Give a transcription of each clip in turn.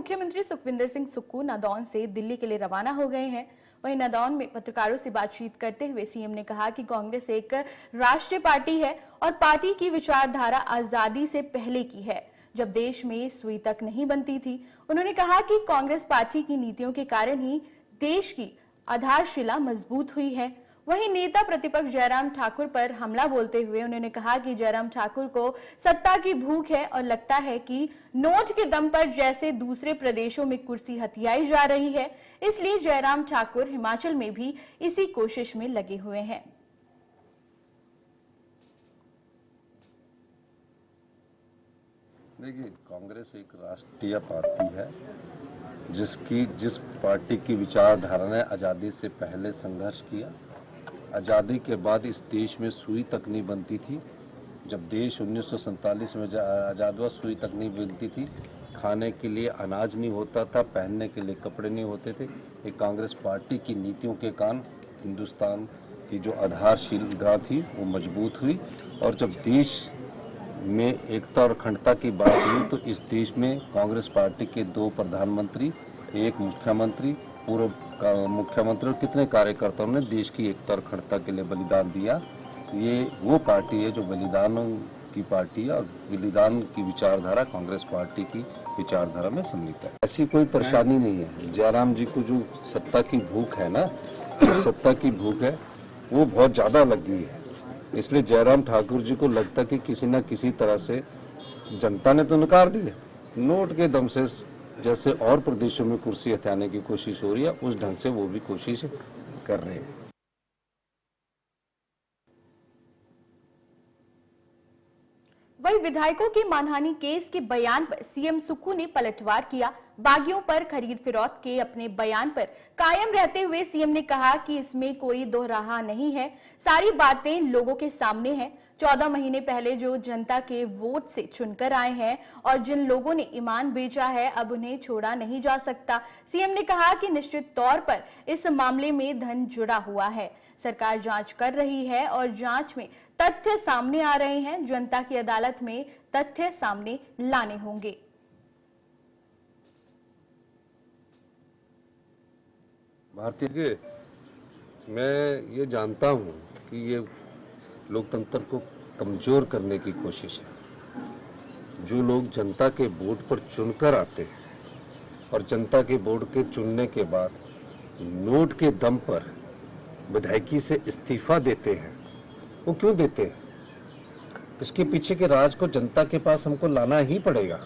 मुख्यमंत्री सुखविंदर सिंह सुक्खू नादौन से दिल्ली के लिए रवाना हो गए हैं। वहीं नादौन में पत्रकारों से बातचीत करते हुए सीएम ने कहा कि कांग्रेस एक राष्ट्रीय पार्टी है और पार्टी की विचारधारा आजादी से पहले की है, जब देश में सुई तक नहीं बनती थी। उन्होंने कहा कि कांग्रेस पार्टी की नीतियों के कारण ही देश की आधारशिला मजबूत हुई है। वहीं नेता प्रतिपक्ष जयराम ठाकुर पर हमला बोलते हुए उन्होंने कहा कि जयराम ठाकुर को सत्ता की भूख है और लगता है कि नोट के दम पर जैसे दूसरे प्रदेशों में कुर्सी हथियाई जा रही है, इसलिए जयराम ठाकुर हिमाचल में भी इसी कोशिश में लगे हुए हैं। देखिए, कांग्रेस एक राष्ट्रीय पार्टी है जिस पार्टी की विचारधारा ने आज़ादी से पहले संघर्ष किया। आज़ादी के बाद इस देश में सुई तक नहीं बनती थी। जब देश 1947 में आज़ाद हुआ, सुई तक नहीं बनती थी। खाने के लिए अनाज नहीं होता था, पहनने के लिए कपड़े नहीं होते थे। एक कांग्रेस पार्टी की नीतियों के कारण हिंदुस्तान की जो आधारशिला थी वो मजबूत हुई। और जब देश में एकता और अखंडता की बात हुई तो इस देश में कांग्रेस पार्टी के 2 प्रधानमंत्री, एक मुख्यमंत्री, पूर्व मुख्यमंत्री और कितने कार्यकर्ताओं ने देश की एकता और अखंडता के लिए बलिदान दिया। ये वो पार्टी है जो बलिदानों की पार्टी है और बलिदान की विचारधारा कांग्रेस पार्टी की विचारधारा में सम्मिलित है। ऐसी कोई परेशानी नहीं है। जयराम जी को जो सत्ता की भूख है ना, सत्ता की भूख है वो बहुत ज़्यादा लग गई है। इसलिए जयराम ठाकुर जी को लगता कि किसी न किसी तरह से जनता ने तो नकार दिया, नोट के दम से जैसे और प्रदेशों में कुर्सी हथियाने की कोशिश हो रही है, उस ढंग से वो भी कोशिश कर रहे हैं। वहीं विधायकों के मानहानि केस के बयान पर सीएम सुक्खू ने पलटवार किया। बागियों पर खरीद फिरौत के अपने बयान पर कायम रहते हुए सीएम ने कहा कि इसमें कोई दोहराहा नहीं है, सारी बातें लोगों के सामने हैं। 14 महीने पहले जो जनता के वोट से चुनकर आए हैं और जिन लोगों ने ईमान बेचा है, अब उन्हें छोड़ा नहीं जा सकता। सीएम ने कहा कि निश्चित तौर पर इस मामले में धन जुड़ा हुआ है। सरकार जांच कर रही है और जांच में तथ्य सामने आ रहे हैं। जनता की अदालत में तथ्य सामने लाने होंगे। भारतीय के मैं ये जानता हूँ कि ये लोकतंत्र को कमजोर करने की कोशिश है। जो लोग जनता के वोट पर चुनकर आते हैं और जनता के वोट के चुनने के बाद नोट के दम पर विधायकी से इस्तीफा देते हैं, वो क्यों देते हैं? इसके पीछे के राज को जनता के पास हमको लाना ही पड़ेगा।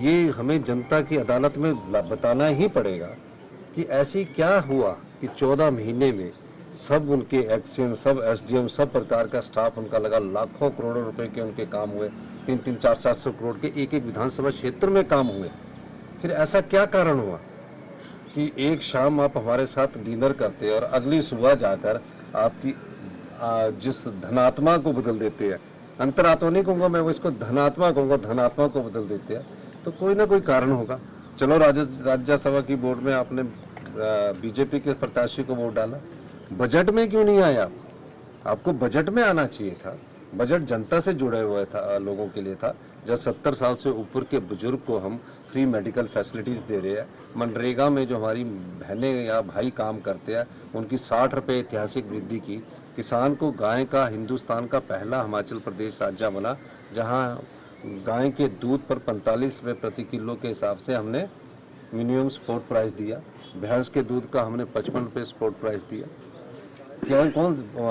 ये हमें जनता की अदालत में बताना ही पड़ेगा कि ऐसी क्या हुआ कि 14 महीने में सब उनके एक्शन, सब एसडीएम, सब प्रकार का स्टाफ उनका लगा, लाखों करोड़ों रुपए के उनके काम हुए, 300, 400 करोड़ के एक विधानसभा क्षेत्र में काम हुए। फिर ऐसा क्या कारण हुआ कि एक शाम आप हमारे साथ डिनर करते हैं और अगली सुबह जाकर आपकी जिस धनात्मा को बदल देते हैं, अंतरात्मा नहीं कहूँगा मैं, वो इसको धनात्मा कहूँगा, धनात्मा को बदल देते हैं, तो कोई ना कोई कारण होगा। चलो राज्यसभा की वोट में आपने बीजेपी के प्रत्याशी को वोट डाला, बजट में क्यों नहीं आया? आपको बजट में आना चाहिए था। बजट जनता से जुड़े हुए था, लोगों के लिए था। जब 70 साल से ऊपर के बुजुर्ग को हम फ्री मेडिकल फैसिलिटीज दे रहे हैं, मनरेगा में जो हमारी बहनें या भाई काम करते हैं उनकी 60 रुपये ऐतिहासिक वृद्धि की, किसान को गाय का हिंदुस्तान का पहला हिमाचल प्रदेश राज्य बना, जहां गाय के दूध पर 45 रुपये प्रति किलो के हिसाब से हमने मिनिमम सपोर्ट प्राइस दिया, भैंस के दूध का हमने 55 रुपये सपोर्ट प्राइस दिया।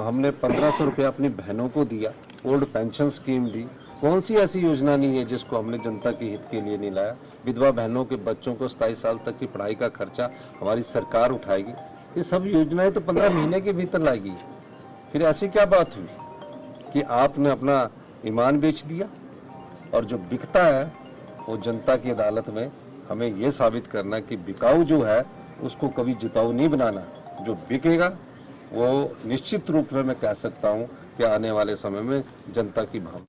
हमने 1500 रुपये अपनी बहनों को दिया, ओल्ड पेंशन स्कीम दी। कौन सी ऐसी योजना नहीं है जिसको हमने जनता के हित के लिए नहीं लाया? विधवा बहनों के बच्चों को 27 साल तक की पढ़ाई का खर्चा हमारी सरकार उठाएगी। ये सब योजनाएं तो 15 महीने के भीतर लाएगी। फिर ऐसी क्या बात हुई कि आपने अपना ईमान बेच दिया? और जो बिकता है वो जनता की अदालत में हमें ये साबित करना कि बिकाऊ जो है उसको कभी जिताऊ नहीं बनाना। जो बिकेगा वो निश्चित रूप में मैं कह सकता हूँ कि आने वाले समय में जनता की भावना